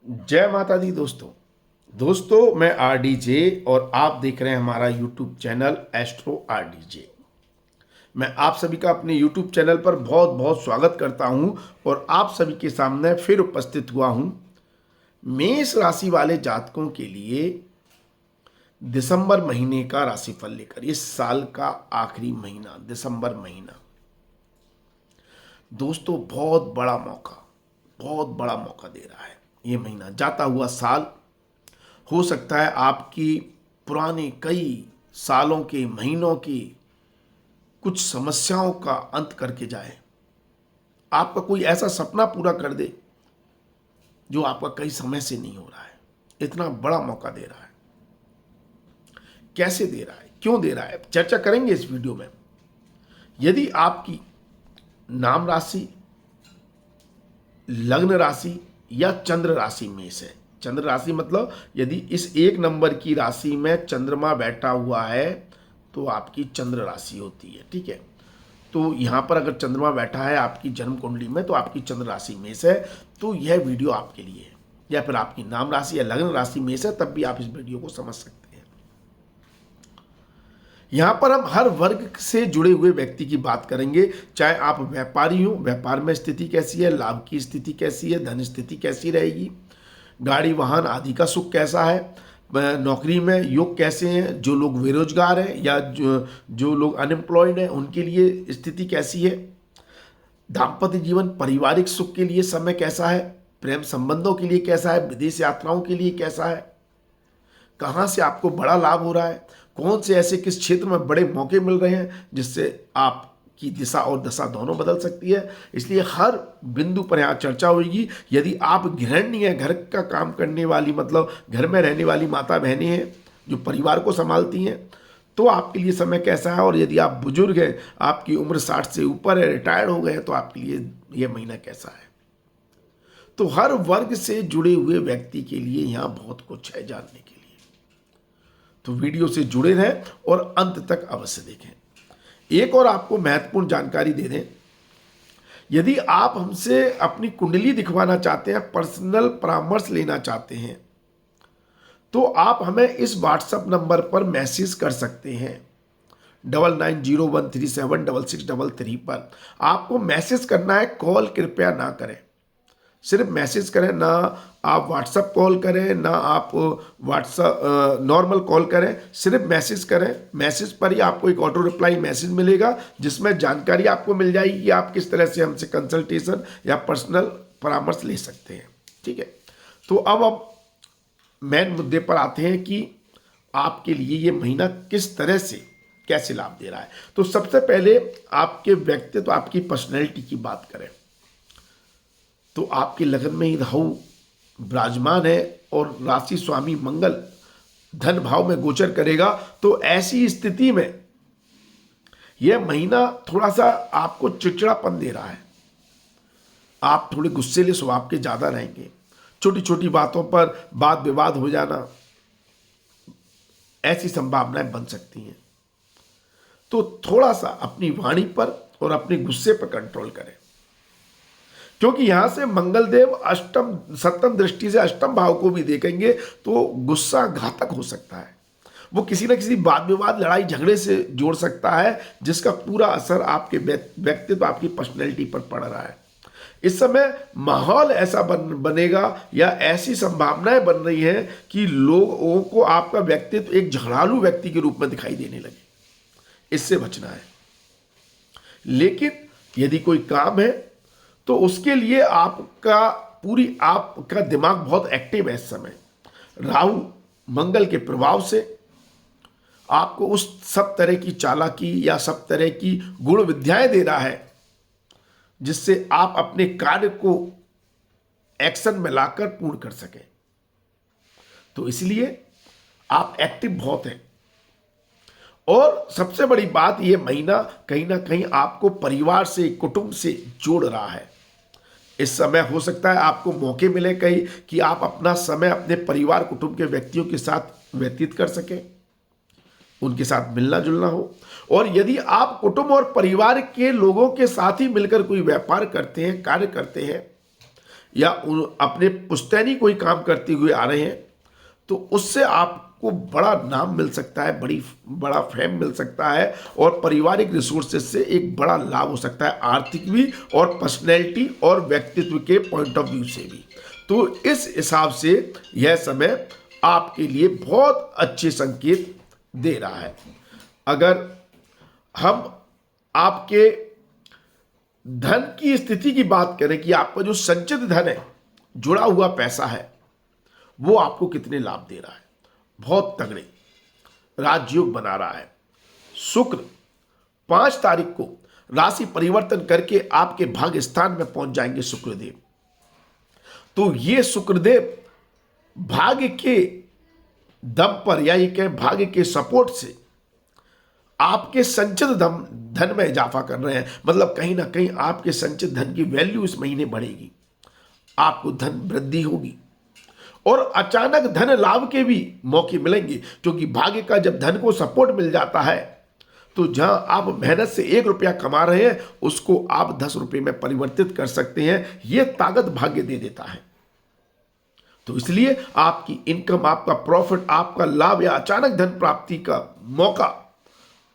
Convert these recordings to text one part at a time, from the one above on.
जय माता दी दोस्तों मैं आरडीजे और आप देख रहे हैं हमारा यूट्यूब चैनल एस्ट्रो आरडीजे। मैं आप सभी का अपने यूट्यूब चैनल पर बहुत बहुत स्वागत करता हूं और आप सभी के सामने फिर उपस्थित हुआ हूं मेष राशि वाले जातकों के लिए दिसंबर महीने का राशिफल लेकर। इस साल का आखिरी महीना दिसंबर महीना दोस्तों बहुत बड़ा मौका दे रहा है। ये महीना जाता हुआ साल हो सकता है आपकी पुराने कई सालों के महीनों की कुछ समस्याओं का अंत करके जाए, आपका कोई ऐसा सपना पूरा कर दे जो आपका कई समय से नहीं हो रहा है। इतना बड़ा मौका दे रहा है। कैसे दे रहा है, क्यों दे रहा है, चर्चा करेंगे इस वीडियो में। यदि आपकी नाम राशि, लग्न राशि या चंद्र राशि में से, चंद्र राशि मतलब यदि इस एक नंबर की राशि में चंद्रमा बैठा हुआ है तो आपकी चंद्र राशि होती है। ठीक है, तो यहाँ पर अगर चंद्रमा बैठा है आपकी जन्म कुंडली में तो आपकी चंद्र राशि में से, तो यह वीडियो आपके लिए है। या फिर आपकी नाम राशि या लग्न राशि में से, तब भी आप इस वीडियो को समझ सकते हैं। यहाँ पर हम हर वर्ग से जुड़े हुए व्यक्ति की बात करेंगे। चाहे आप व्यापारी हो, व्यापार में स्थिति कैसी है, लाभ की स्थिति कैसी है, धन स्थिति कैसी रहेगी, गाड़ी वाहन आदि का सुख कैसा है, नौकरी में योग कैसे हैं, जो लोग बेरोजगार हैं या जो लोग अनएम्प्लॉयड हैं उनके लिए स्थिति कैसी है, दाम्पत्य जीवन पारिवारिक सुख के लिए समय कैसा है, प्रेम संबंधों के लिए कैसा है, विदेश यात्राओं के लिए कैसा है, कहाँ से आपको बड़ा लाभ हो रहा है, कौन से ऐसे किस क्षेत्र में बड़े मौके मिल रहे हैं जिससे आपकी दिशा और दशा दोनों बदल सकती है। इसलिए हर बिंदु पर यहाँ चर्चा होगी। यदि आप गृहिणी हैं, घर का काम करने वाली, मतलब घर में रहने वाली माता बहनें हैं जो परिवार को संभालती हैं, तो आपके लिए समय कैसा है। और यदि आप बुजुर्ग हैं, आपकी उम्र 60 से ऊपर है, रिटायर्ड हो गए हैं, तो आपके लिए यह महीना कैसा है। तो हर वर्ग से जुड़े हुए व्यक्ति के लिए यहाँ बहुत कुछ है जानने के लिए। तो वीडियो से जुड़े रहें और अंत तक अवश्य देखें। एक और आपको महत्वपूर्ण जानकारी दे दें, यदि आप हमसे अपनी कुंडली दिखवाना चाहते हैं, पर्सनल परामर्श लेना चाहते हैं, तो आप हमें इस व्हाट्सएप नंबर पर मैसेज कर सकते हैं 9901376633 पर। आपको मैसेज करना है, कॉल कृपया ना करें, सिर्फ मैसेज करें। ना आप व्हाट्सएप कॉल करें, ना आप व्हाट्सएप नॉर्मल कॉल करें, सिर्फ मैसेज करें। मैसेज पर ही आपको एक ऑटो रिप्लाई मैसेज मिलेगा जिसमें जानकारी आपको मिल जाएगी कि आप किस तरह से हमसे कंसल्टेशन या पर्सनल परामर्श ले सकते हैं। ठीक है, तो अब मेन मुद्दे पर आते हैं कि आपके लिए ये महीना किस तरह से कैसे लाभ दे रहा है। तो सबसे पहले आपके व्यक्तित्व, आपकी पर्सनैलिटी की बात करें तो आपके लगन में ही राहु विराजमान है और राशि स्वामी मंगल धन भाव में गोचर करेगा। तो ऐसी स्थिति में यह महीना थोड़ा सा आपको चिड़चिड़ापन दे रहा है। आप थोड़े गुस्सेले स्वभाव के ज्यादा रहेंगे। छोटी छोटी बातों पर वाद विवाद हो जाना, ऐसी संभावनाएं बन सकती हैं। तो थोड़ा सा अपनी वाणी पर और अपने गुस्से पर कंट्रोल करें, क्योंकि यहां से मंगल देव अष्टम सप्तम दृष्टि से अष्टम भाव को भी देखेंगे तो गुस्सा घातक हो सकता है। वो किसी न किसी वाद विवाद, लड़ाई झगड़े से जोड़ सकता है जिसका पूरा असर आपके व्यक्तित्व, आपकी पर्सनैलिटी पर पड़ रहा है। इस समय माहौल ऐसा बनेगा या ऐसी संभावनाएं बन रही हैं कि लोगों को आपका व्यक्तित्व एक झगड़ालू व्यक्ति के रूप में दिखाई देने लगे। इससे बचना है। लेकिन यदि कोई काम है तो उसके लिए आपका दिमाग बहुत एक्टिव है। इस समय राहु मंगल के प्रभाव से आपको उस सब तरह की चालाकी या सब तरह की गुण विद्याएं दे रहा है जिससे आप अपने कार्य को एक्शन में लाकर पूर्ण कर सकें। तो इसलिए आप एक्टिव बहुत हैं। और सबसे बड़ी बात, यह महीना कहीं ना कहीं आपको परिवार से, कुटुंब से जोड़ रहा है। इस समय हो सकता है आपको मौके मिले कहीं कि आप अपना समय अपने परिवार, कुटुंब के व्यक्तियों के साथ व्यतीत कर सकें, उनके साथ मिलना जुलना हो। और यदि आप कुटुंब और परिवार के लोगों के साथ ही मिलकर कोई व्यापार करते हैं, कार्य करते हैं, या अपने पुश्तैनी कोई काम करते हुए आ रहे हैं, तो उससे आपको बड़ा नाम मिल सकता है, बड़ा फेम मिल सकता है, और पारिवारिक रिसोर्सेज से एक बड़ा लाभ हो सकता है, आर्थिक भी और पर्सनैलिटी और व्यक्तित्व के पॉइंट ऑफ व्यू से भी। तो इस हिसाब से यह समय आपके लिए बहुत अच्छे संकेत दे रहा है। अगर हम आपके धन की स्थिति की बात करें कि आपका जो संचित धन है, जुड़ा हुआ पैसा है, वो आपको कितने लाभ दे रहा है, बहुत तगड़े राजयोग बना रहा है। शुक्र 5 तारीख को राशि परिवर्तन करके आपके भाग्य स्थान में पहुंच जाएंगे शुक्रदेव। तो ये शुक्रदेव भाग्य के दम पर, या ये कहें भाग्य के सपोर्ट से, आपके संचित धन में इजाफा कर रहे हैं। मतलब कहीं ना कहीं आपके संचित धन की वैल्यू इस महीने बढ़ेगी, आपको धन वृद्धि होगी, और अचानक धन लाभ के भी मौके मिलेंगे, क्योंकि भाग्य का जब धन को सपोर्ट मिल जाता है, तो जहां आप मेहनत से 1 रुपया कमा रहे हैं, उसको आप 10 रुपये में परिवर्तित कर सकते हैं। यह ताकत भाग्य दे देता है। तो इसलिए आपकी इनकम, आपका प्रॉफिट, आपका लाभ या अचानक धन प्राप्ति का मौका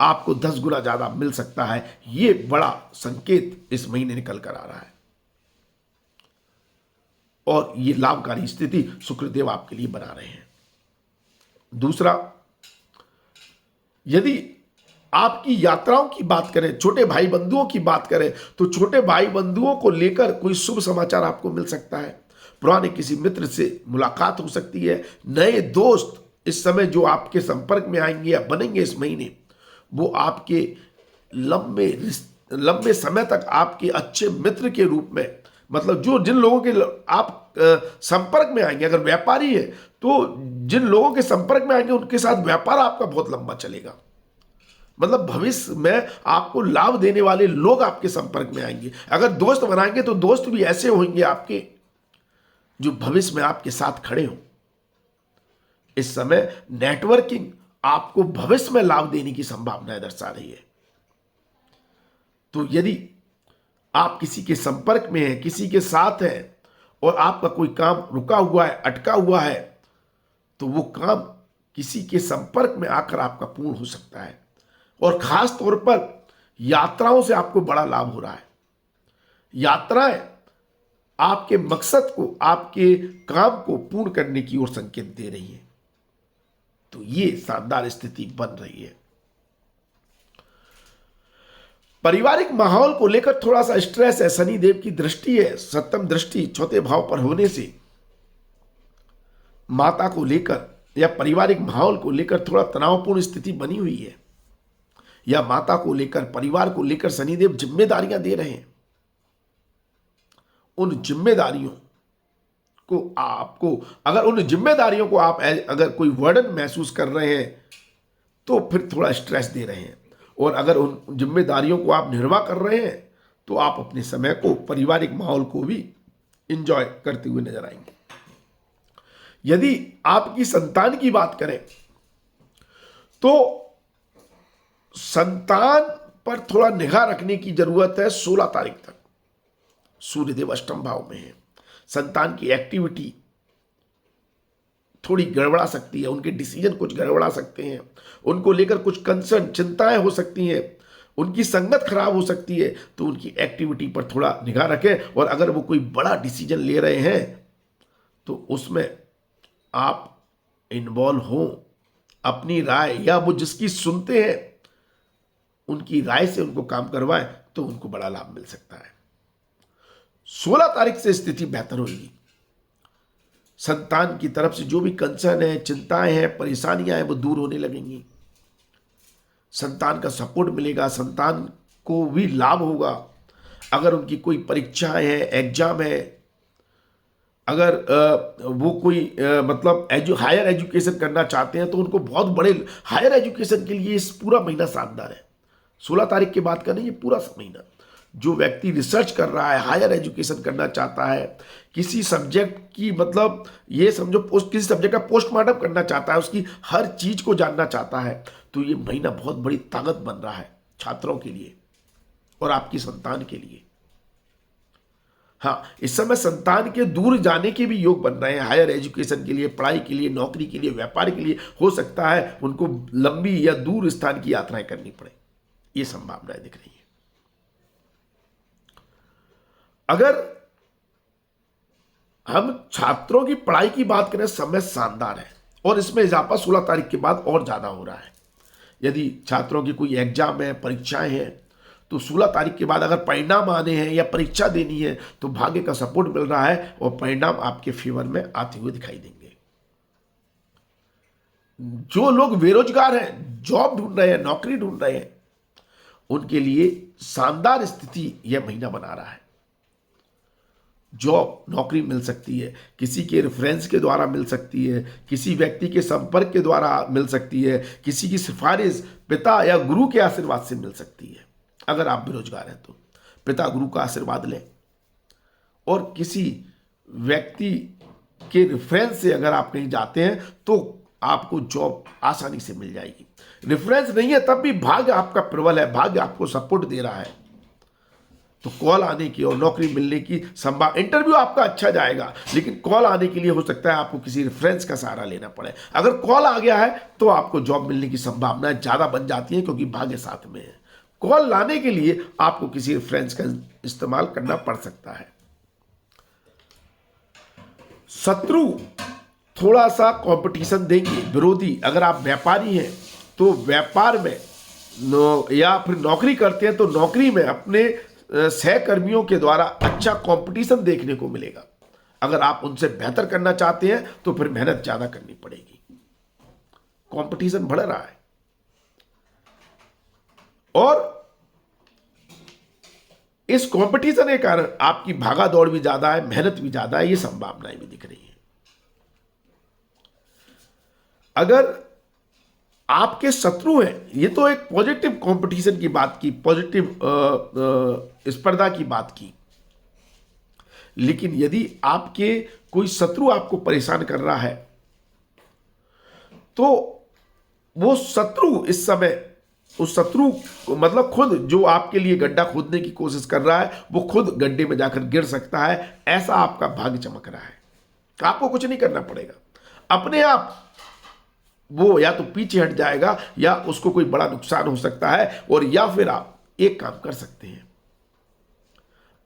आपको 10 गुना ज्यादा मिल सकता है। यह बड़ा संकेत इस महीने निकल कर आ रहा है, और यह लाभकारी स्थिति शुक्रदेव आपके लिए बना रहे हैं। दूसरा, यदि आपकी यात्राओं की बात करें, छोटे भाई बंधुओं की बात करें, तो छोटे भाई बंधुओं को लेकर कोई शुभ समाचार आपको मिल सकता है। पुराने किसी मित्र से मुलाकात हो सकती है। नए दोस्त इस समय जो आपके संपर्क में आएंगे या बनेंगे इस महीने, वो आपके लंबे समय तक आपके अच्छे मित्र के रूप में, मतलब जिन लोगों के आप संपर्क में आएंगे, अगर व्यापारी है तो जिन लोगों के संपर्क में आएंगे उनके साथ व्यापार आपका बहुत लंबा चलेगा। मतलब भविष्य में आपको लाभ देने वाले लोग आपके संपर्क में आएंगे। अगर दोस्त बनाएंगे तो दोस्त भी ऐसे होंगे आपके जो भविष्य में आपके साथ खड़े हों। इस समय नेटवर्किंग आपको भविष्य में लाभ देने की संभावनाएं दर्शा रही है। तो यदि आप किसी के संपर्क में हैं, किसी के साथ हैं, और आपका कोई काम रुका हुआ है, अटका हुआ है, तो वो काम किसी के संपर्क में आकर आपका पूर्ण हो सकता है। और खास तौर पर यात्राओं से आपको बड़ा लाभ हो रहा है। यात्राएं आपके मकसद को, आपके काम को पूर्ण करने की ओर संकेत दे रही है। तो ये शानदार स्थिति बन रही है। पारिवारिक माहौल को लेकर थोड़ा सा स्ट्रेस है। शनिदेव की दृष्टि है, सप्तम दृष्टि चौथे भाव पर होने से माता को लेकर या पारिवारिक माहौल को लेकर थोड़ा तनावपूर्ण स्थिति बनी हुई है, या माता को लेकर, परिवार को लेकर शनिदेव जिम्मेदारियां दे रहे हैं। उन जिम्मेदारियों को आप अगर कोई वर्डन महसूस कर रहे हैं तो फिर थोड़ा स्ट्रेस दे रहे हैं, और अगर उन जिम्मेदारियों को आप निर्वाह कर रहे हैं तो आप अपने समय को, पारिवारिक माहौल को भी एंजॉय करते हुए नजर आएंगे। यदि आपकी संतान की बात करें तो संतान पर थोड़ा निगाह रखने की जरूरत है। 16 तारीख तक सूर्यदेव अष्टम भाव में है। संतान की एक्टिविटी थोड़ी गड़बड़ा सकती है, उनके डिसीजन कुछ गड़बड़ा सकते हैं, उनको लेकर कुछ कंसर्न, चिंताएं हो सकती हैं, उनकी संगत खराब हो सकती है। तो उनकी एक्टिविटी पर थोड़ा निगाह रखें, और अगर वो कोई बड़ा डिसीजन ले रहे हैं तो उसमें आप इन्वॉल्व हों। अपनी राय, या वो जिसकी सुनते हैं उनकी राय से उनको काम करवाएं, तो उनको बड़ा लाभ मिल सकता है। 16 तारीख से स्थिति बेहतर होगी। संतान की तरफ से जो भी कंसर्न है, चिंताएं हैं, परेशानियां हैं, वो दूर होने लगेंगी। संतान का सपोर्ट मिलेगा, संतान को भी लाभ होगा। अगर उनकी कोई परीक्षाएं हैं, एग्जाम है, अगर वो कोई मतलब हायर एजुकेशन करना चाहते हैं, तो उनको बहुत बड़े हायर एजुकेशन के लिए इस पूरा महीना शानदार है। 16 तारीख की बात करें, ये पूरा महीना जो व्यक्ति रिसर्च कर रहा है, हायर एजुकेशन करना चाहता है, किसी सब्जेक्ट की, मतलब ये समझो किसी सब्जेक्ट का पोस्टमार्टम करना चाहता है, उसकी हर चीज को जानना चाहता है, तो ये महीना बहुत बड़ी ताकत बन रहा है छात्रों के लिए और आपकी संतान के लिए। हाँ, इस समय संतान के दूर जाने के भी योग बन रहे हैं, हायर एजुकेशन के लिए, पढ़ाई के लिए, नौकरी के लिए, व्यापार के लिए। हो सकता है उनको लंबी या दूर स्थान की यात्राएं करनी पड़े, ये संभावनाएं दिख रही हैं। अगर हम छात्रों की पढ़ाई की बात करें, समय शानदार है और इसमें इजाफा 16 तारीख के बाद और ज्यादा हो रहा है। यदि छात्रों की कोई एग्जाम है, परीक्षाएं हैं, तो 16 तारीख के बाद अगर परिणाम आने हैं या परीक्षा देनी है तो भाग्य का सपोर्ट मिल रहा है और परिणाम आपके फेवर में आते हुए दिखाई देंगे। जो लोग बेरोजगार हैं, जॉब ढूंढ रहे हैं, नौकरी ढूंढ रहे हैं, उनके लिए शानदार स्थिति यह महीना बना रहा है। जॉब, नौकरी मिल सकती है, किसी के रेफरेंस के द्वारा मिल सकती है, किसी व्यक्ति के संपर्क के द्वारा मिल सकती है, किसी की सिफारिश पिता या गुरु के आशीर्वाद से मिल सकती है। अगर आप बेरोजगार हैं तो पिता गुरु का आशीर्वाद लें और किसी व्यक्ति के रेफरेंस से अगर आप कहीं जाते हैं तो आपको जॉब आसानी से मिल जाएगी। रेफरेंस नहीं है तब भी भाग्य आपका प्रबल है, भाग्य आपको सपोर्ट दे रहा है, तो कॉल आने की और नौकरी मिलने की संभावना। इंटरव्यू आपका अच्छा जाएगा, लेकिन कॉल आने के लिए हो सकता है आपको किसी रेफरेंस का सहारा लेना पड़े। अगर कॉल आ गया है तो आपको जॉब मिलने की संभावना ज्यादा बन जाती है, क्योंकि भाग्य साथ में है। कॉल लाने के लिए आपको किसी रेफरेंस का इस्तेमाल करना पड़ सकता है। शत्रु थोड़ा सा कंपटीशन देंगे, विरोधी। अगर आप व्यापारी हैं तो व्यापार में या फिर नौकरी करते हैं तो नौकरी में अपने सहकर्मियों के द्वारा अच्छा कंपटीशन देखने को मिलेगा। अगर आप उनसे बेहतर करना चाहते हैं तो फिर मेहनत ज्यादा करनी पड़ेगी। कंपटीशन बढ़ रहा है और इस कंपटीशन के कारण आपकी भागा दौड़ भी ज्यादा है, मेहनत भी ज्यादा है, ये संभावनाएं भी दिख रही हैं। अगर आपके शत्रु हैं, ये तो एक पॉजिटिव कंपटीशन की बात की, पॉजिटिव स्पर्धा की बात की, लेकिन यदि आपके कोई शत्रु आपको परेशान कर रहा है तो वो शत्रु इस समय, उस शत्रु मतलब खुद जो आपके लिए गड्ढा खोदने की कोशिश कर रहा है वो खुद गड्ढे में जाकर गिर सकता है। ऐसा आपका भाग्य चमक रहा है। आपको कुछ नहीं करना पड़ेगा, अपने आप वो या तो पीछे हट जाएगा या उसको कोई बड़ा नुकसान हो सकता है। और या फिर आप एक काम कर सकते हैं,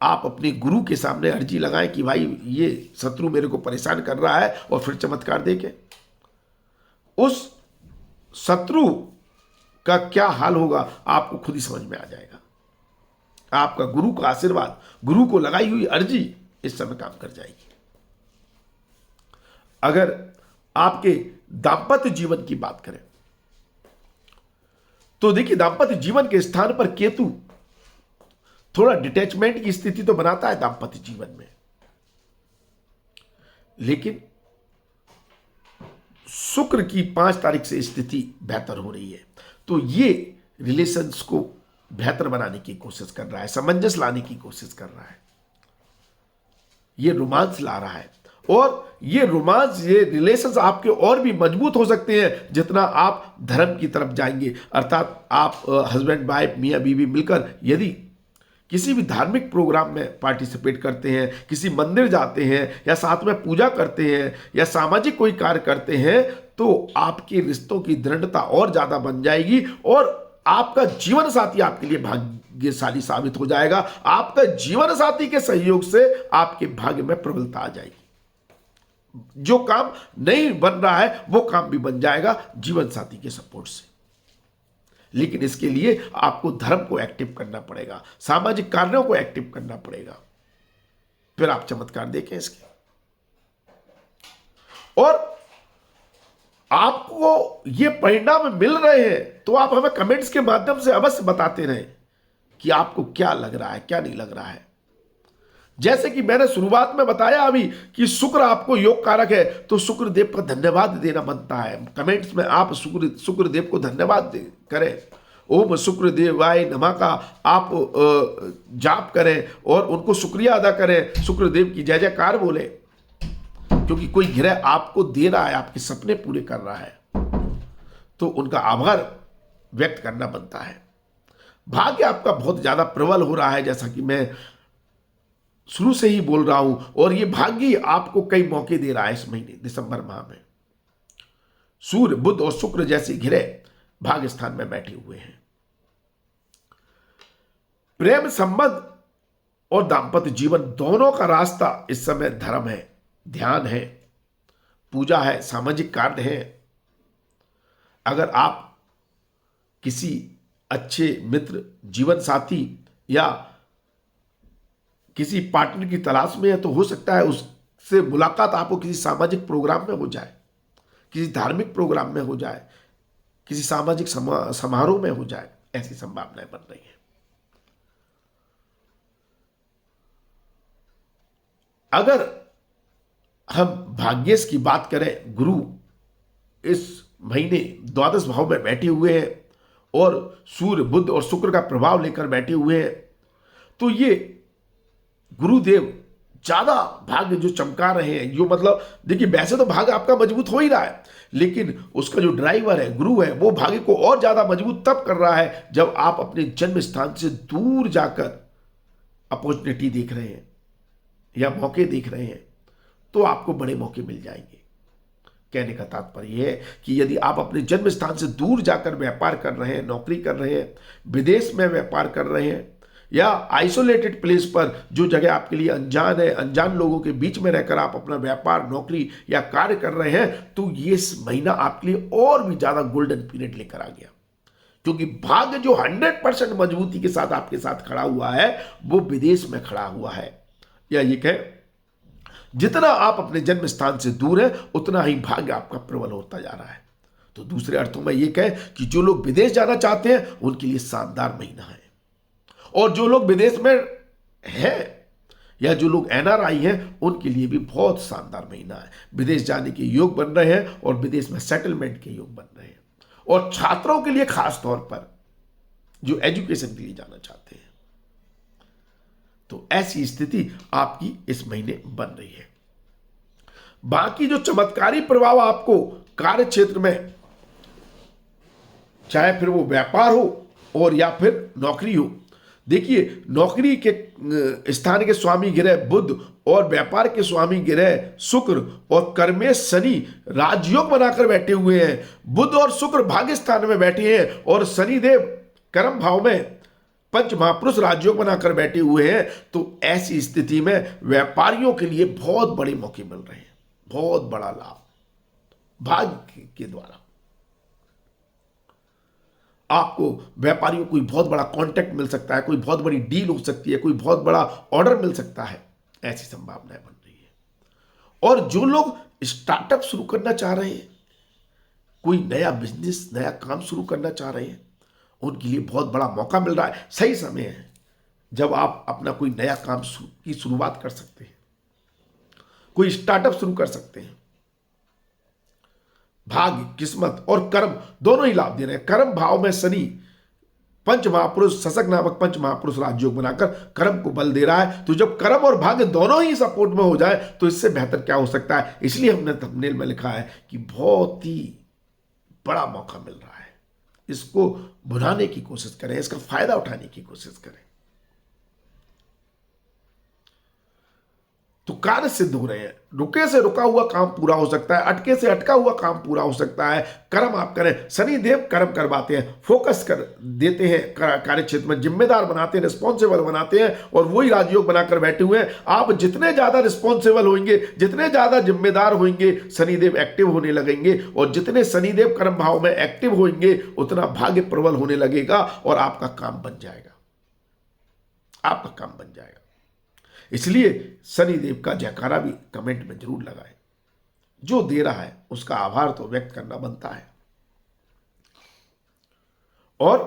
आप अपने गुरु के सामने अर्जी लगाएं कि भाई ये शत्रु मेरे को परेशान कर रहा है, और फिर चमत्कार देखें। उस शत्रु का क्या हाल होगा आपको खुद ही समझ में आ जाएगा। आपका गुरु का आशीर्वाद, गुरु को लगाई हुई अर्जी इस समय काम कर जाएगी। अगर आपके दाम्पत्य जीवन की बात करें तो देखिए, दाम्पत्य जीवन के स्थान पर केतु थोड़ा डिटैचमेंट की स्थिति तो बनाता है दाम्पत्य जीवन में, लेकिन शुक्र की 5 तारीख से स्थिति बेहतर हो रही है, तो ये रिलेशंस को बेहतर बनाने की कोशिश कर रहा है, सामंजस्य लाने की कोशिश कर रहा है, ये रोमांस ला रहा है। और ये रोमांस, ये रिलेशंस आपके और भी मजबूत हो सकते हैं जितना आप धर्म की तरफ जाएंगे। अर्थात आप हस्बैंड वाइफ, मियां बीवी मिलकर यदि किसी भी धार्मिक प्रोग्राम में पार्टिसिपेट करते हैं, किसी मंदिर जाते हैं या साथ में पूजा करते हैं या सामाजिक कोई कार्य करते हैं, तो आपके रिश्तों की दृढ़ता और ज्यादा बन जाएगी और आपका जीवन साथी आपके लिए भाग्यशाली साबित हो जाएगा। आपका जीवन साथी के सहयोग से आपके भाग्य में प्रबलता आ जाएगी। जो काम नहीं बन रहा है वो काम भी बन जाएगा जीवन साथी के सपोर्ट से। लेकिन इसके लिए आपको धर्म को एक्टिव करना पड़ेगा, सामाजिक कार्यों को एक्टिव करना पड़ेगा, फिर आप चमत्कार देखें इसके। और आपको ये परिणाम मिल रहे हैं तो आप हमें कमेंट्स के माध्यम से अवश्य बताते रहें कि आपको क्या लग रहा है, क्या नहीं लग रहा है। जैसे कि मैंने शुरुआत में बताया अभी कि शुक्र आपको योग कारक है, तो शुक्रदेव का धन्यवाद देना बनता है। कमेंट्स में आप शुक्रदेव को धन्यवाद करें, ओम शुक्रदेवाय नमः का आप जाप करें और उनको शुक्रिया अदा करें, शुक्रदेव की जय जयकार बोले, क्योंकि कोई ग्रह आपको दे रहा है, आपके सपने पूरे कर रहा है, तो उनका आभार व्यक्त करना बनता है। भाग्य आपका बहुत ज्यादा प्रबल हो रहा है, जैसा कि मैं शुरू से ही बोल रहा हूं, और ये भाग्य आपको कई मौके दे रहा है इस महीने दिसंबर माह में। सूर्य, बुध और शुक्र जैसे ग्रह भाग्य स्थान में बैठे हुए हैं। प्रेम संबंध और दांपत्य जीवन दोनों का रास्ता इस समय धर्म है, ध्यान है, पूजा है, सामाजिक कार्य है। अगर आप किसी अच्छे मित्र, जीवन साथी या किसी पार्टनर की तलाश में है, तो हो सकता है उससे मुलाकात आपको किसी सामाजिक प्रोग्राम में हो जाए, किसी धार्मिक प्रोग्राम में हो जाए, किसी सामाजिक समारोह में हो जाए। ऐसी संभावनाएं बन रही हैं। अगर हम भाग्येश की बात करें, गुरु इस महीने द्वादश भाव में बैठे हुए हैं और सूर्य, बुध और शुक्र का प्रभाव लेकर बैठे हुए हैं, तो ये गुरुदेव ज्यादा भाग्य जो चमका रहे हैं। जो मतलब देखिए, वैसे तो भाग्य आपका मजबूत हो ही रहा है, लेकिन उसका जो ड्राइवर है, गुरु है, वो भाग्य को और ज्यादा मजबूत तब कर रहा है जब आप अपने जन्म स्थान से दूर जाकर अपॉर्चुनिटी देख रहे हैं या मौके देख रहे हैं, तो आपको बड़े मौके मिल जाएंगे। कहने का तात्पर्य है कि यदि आप अपने जन्म स्थान से दूर जाकर व्यापार कर रहे हैं, नौकरी कर रहे हैं, विदेश में व्यापार कर रहे हैं, या आइसोलेटेड प्लेस पर जो जगह आपके लिए अनजान है, अनजान लोगों के बीच में रहकर आप अपना व्यापार, नौकरी या कार्य कर रहे हैं, तो ये महीना आपके लिए और भी ज्यादा गोल्डन पीरियड लेकर आ गया। क्योंकि भाग्य जो 100% मजबूती के साथ आपके साथ खड़ा हुआ है, वो विदेश में खड़ा हुआ है। या ये कहें, जितना आप अपने जन्म स्थान से दूर है, उतना ही भाग्य आपका प्रबल होता जा रहा है। तो दूसरे अर्थों में ये कहें कि जो लोग विदेश जाना चाहते हैं, उनके लिए शानदार महीना है। और जो लोग विदेश में हैं या जो लोग एनआरआई हैं, उनके लिए भी बहुत शानदार महीना है। विदेश जाने के योग बन रहे हैं और विदेश में सेटलमेंट के योग बन रहे हैं। और छात्रों के लिए खास तौर पर जो एजुकेशन के लिए जाना चाहते हैं, तो ऐसी स्थिति आपकी इस महीने बन रही है। बाकी जो चमत्कारी प्रभाव आपको कार्य क्षेत्र में, चाहे फिर वो व्यापार हो और या फिर नौकरी हो, देखिए नौकरी के स्थान के स्वामी ग्रह बुध और व्यापार के स्वामी ग्रह शुक्र और कर्मेश शनि राजयोग बनाकर बैठे हुए हैं। बुध और शुक्र भाग्य स्थान में बैठे हैं और शनिदेव कर्म भाव में पंच महापुरुष राजयोग बनाकर बैठे हुए हैं। तो ऐसी स्थिति में व्यापारियों के लिए बहुत बड़े मौके मिल रहे हैं, बहुत बड़ा लाभ भाग्य के द्वारा। आपको व्यापारियों को कोई बहुत बड़ा कॉन्ट्रैक्ट मिल सकता है, कोई बहुत बड़ी डील हो सकती है, कोई बहुत बड़ा ऑर्डर मिल सकता है। ऐसी संभावनाएं बन रही है। और जो लोग स्टार्टअप शुरू करना चाह रहे हैं, कोई नया बिजनेस, नया काम शुरू करना चाह रहे हैं, उनके लिए बहुत बड़ा मौका मिल रहा है। सही समय है जब आप अपना कोई नया काम की शुरुआत कर सकते हैं, कोई स्टार्टअप शुरू कर सकते हैं। भाग्य, किस्मत और कर्म दोनों ही लाभ दे रहे हैं। कर्म भाव में शनि पंच महापुरुष, शशक नामक पंच महापुरुष राजयोग बनाकर कर्म को बल दे रहा है। तो जब कर्म और भाग्य दोनों ही सपोर्ट में हो जाए, तो इससे बेहतर क्या हो सकता है। इसलिए हमने थंबनेल में लिखा है कि बहुत ही बड़ा मौका मिल रहा है, इसको भुनाने की कोशिश करें, इसका फायदा उठाने की कोशिश करें, तो कार्य सिद्ध हो रहे हैं। रुके से रुका हुआ काम पूरा हो सकता है, अटके से अटका हुआ काम पूरा हो सकता है। कर्म आप करें, शनि देव कर्म करवाते हैं, फोकस कर देते हैं, कार्य क्षेत्र में जिम्मेदार बनाते हैं, रिस्पॉन्सिबल बनाते हैं। और वही राजयोग बनाकर बैठे हुए हैं। आप जितने ज्यादा रिस्पॉन्सिबल होंगे, जितने ज्यादा जिम्मेदार होंगे, शनिदेव एक्टिव होने लगेंगे। और जितने शनिदेव कर्म भाव में एक्टिव होंगे, उतना भाग्य प्रबल होने लगेगा और आपका काम बन जाएगा, आपका काम बन जाएगा। इसलिए शनिदेव का जयकारा भी कमेंट में जरूर लगाएं। जो दे रहा है उसका आभार तो व्यक्त करना बनता है। और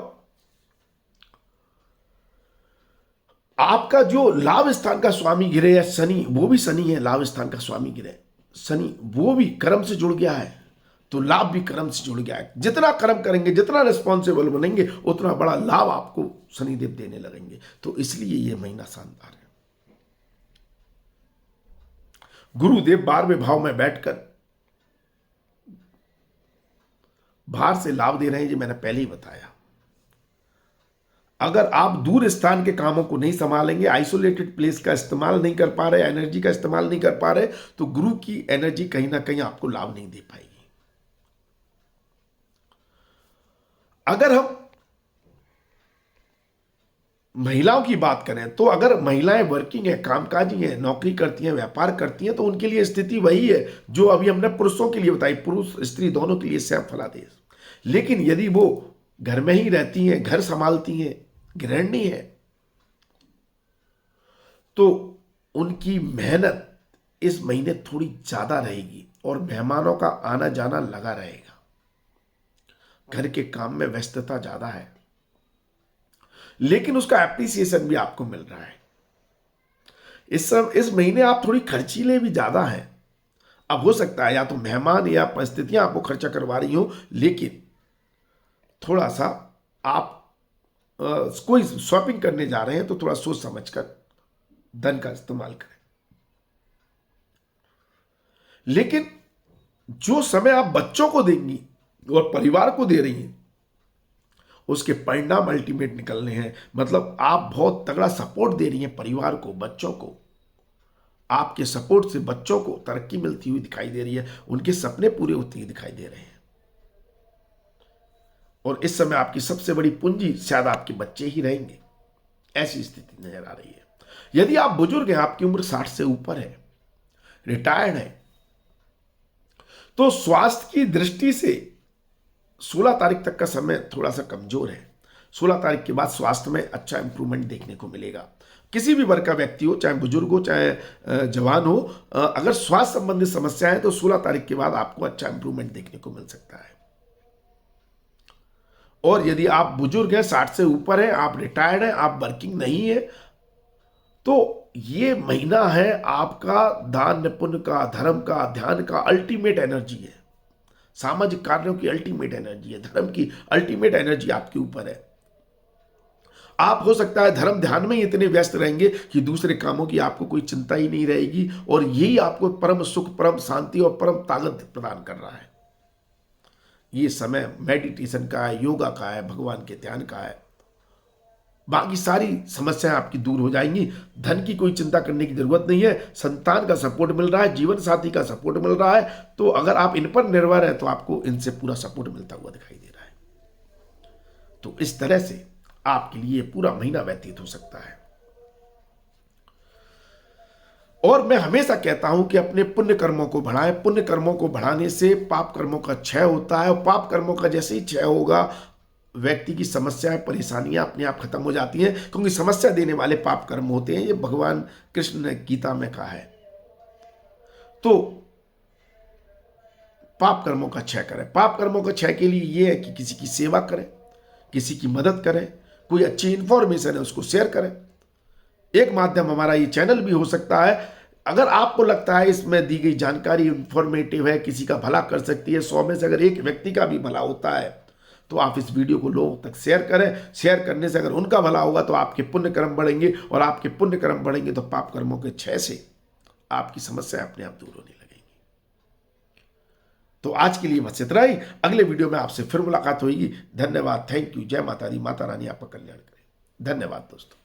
आपका जो लाभ स्थान का स्वामी ग्रह है शनि, वो भी शनि है लाभ स्थान का स्वामी ग्रह शनि, वो भी कर्म से जुड़ गया है। तो लाभ भी कर्म से जुड़ गया है। जितना कर्म करेंगे, जितना रिस्पॉन्सिबल बनेंगे, उतना बड़ा लाभ आपको शनिदेव देने लगेंगे। तो इसलिए यह महीना शानदार है। गुरुदेव 12वें भाव में बैठकर बाहर से लाभ दे रहे हैं, जो मैंने पहले ही बताया। अगर आप दूर स्थान के कामों को नहीं संभालेंगे, आइसोलेटेड प्लेस का इस्तेमाल नहीं कर पा रहे, एनर्जी का इस्तेमाल नहीं कर पा रहे, तो गुरु की एनर्जी कहीं ना कहीं आपको लाभ नहीं दे पाएगी। अगर हम महिलाओं की बात करें तो अगर महिलाएं वर्किंग है, कामकाजी हैं, नौकरी करती हैं, व्यापार करती हैं, तो उनके लिए स्थिति वही है जो अभी हमने पुरुषों के लिए बताई, पुरुष स्त्री दोनों के लिए सेम फलादेश। लेकिन यदि वो घर में ही रहती हैं, घर संभालती हैं, गृहिणी है, तो उनकी मेहनत इस महीने थोड़ी ज्यादा रहेगी और मेहमानों का आना जाना लगा रहेगा। घर के काम में व्यस्तता ज्यादा है, लेकिन उसका एप्रिसिएशन भी आपको मिल रहा है। इस महीने आप थोड़ी खर्चीले भी ज्यादा हैं। अब हो सकता है या तो मेहमान या परिस्थितियां आपको खर्चा करवा रही हो, लेकिन थोड़ा सा आप कोई शॉपिंग करने जा रहे हैं तो थोड़ा सोच समझकर धन का इस्तेमाल करें। लेकिन जो समय आप बच्चों को देंगी और परिवार को दे रही हैं, उसके परिणाम अल्टीमेट निकलने हैं। मतलब आप बहुत तगड़ा सपोर्ट दे रही हैं परिवार को, बच्चों को। आपके सपोर्ट से बच्चों को तरक्की मिलती हुई दिखाई दे रही है, उनके सपने पूरे होते हुए दिखाई दे रहे हैं। और इस समय आपकी सबसे बड़ी पूंजी शायद आपके बच्चे ही रहेंगे, ऐसी स्थिति नजर आ रही है। यदि आप बुजुर्ग हैं, आपकी उम्र 60 से ऊपर है, रिटायर्ड है, तो स्वास्थ्य की दृष्टि से 16 तारीख तक का समय थोड़ा सा कमजोर है। 16 तारीख के बाद स्वास्थ्य में अच्छा इंप्रूवमेंट देखने को मिलेगा। किसी भी वर्ग का व्यक्ति हो, चाहे बुजुर्ग हो चाहे जवान हो, अगर स्वास्थ्य संबंधित समस्या है तो 16 तारीख के बाद आपको अच्छा इंप्रूवमेंट देखने को मिल सकता है। और यदि आप बुजुर्ग हैं, 60 से ऊपर हैं, आप रिटायर्ड हैं, आप वर्किंग नहीं है, तो ये महीना है आपका दान पुण्य का, धर्म का, ध्यान का अल्टीमेट एनर्जी है। सामाजिक कार्यों की अल्टीमेट एनर्जी है, धर्म की अल्टीमेट एनर्जी आपके ऊपर है। आप हो सकता है धर्म ध्यान में ही इतने व्यस्त रहेंगे कि दूसरे कामों की आपको कोई चिंता ही नहीं रहेगी, और यही आपको परम सुख, परम शांति और परम ताकत प्रदान कर रहा है। ये समय मेडिटेशन का है, योगा का है, भगवान के ध्यान का है। बाकी सारी समस्याएं आपकी दूर हो जाएंगी। धन की कोई चिंता करने की जरूरत नहीं है। संतान का सपोर्ट मिल रहा है, जीवन साथी का सपोर्ट मिल रहा है। तो अगर आप इन पर निर्भर है तो आपको इनसे पूरा सपोर्ट मिलता हुआ दिखाई दे रहा है। तो इस तरह से आपके लिए पूरा महीना व्यतीत हो सकता है। और मैं हमेशा कहता हूं कि अपने पुण्य कर्मों को बढ़ाएं। पुण्य कर्मों को बढ़ाने से पाप कर्मों का क्षय होता है, और पाप कर्मों का जैसे ही क्षय होगा, व्यक्ति की समस्याएं, परेशानियां अपने आप खत्म हो जाती हैं, क्योंकि समस्या देने वाले पाप कर्म होते हैं। ये भगवान कृष्ण ने गीता में कहा है। तो पाप कर्मों का क्षय करें। पाप कर्मों का क्षय के लिए यह है कि किसी की सेवा करें, किसी की मदद करें, कोई अच्छी इंफॉर्मेशन है उसको शेयर करें। एक माध्यम हमारा ये चैनल भी हो सकता है। अगर आपको लगता है इसमें दी गई जानकारी इंफॉर्मेटिव है, किसी का भला कर सकती है, 100 में से अगर एक व्यक्ति का भी भला होता है, तो आप इस वीडियो को लोगों तक शेयर करें। शेयर करने से अगर उनका भला होगा तो आपके पुण्य कर्म बढ़ेंगे, और आपके पुण्य कर्म बढ़ेंगे तो पाप कर्मों के क्षय से आपकी समस्या अपने आप दूर होने लगेगी। तो आज के लिए बस इतना ही। अगले वीडियो में आपसे फिर मुलाकात होगी। धन्यवाद, थैंक यू, जय माता दी, माता रानी आपका कल्याण करे। धन्यवाद दोस्तों।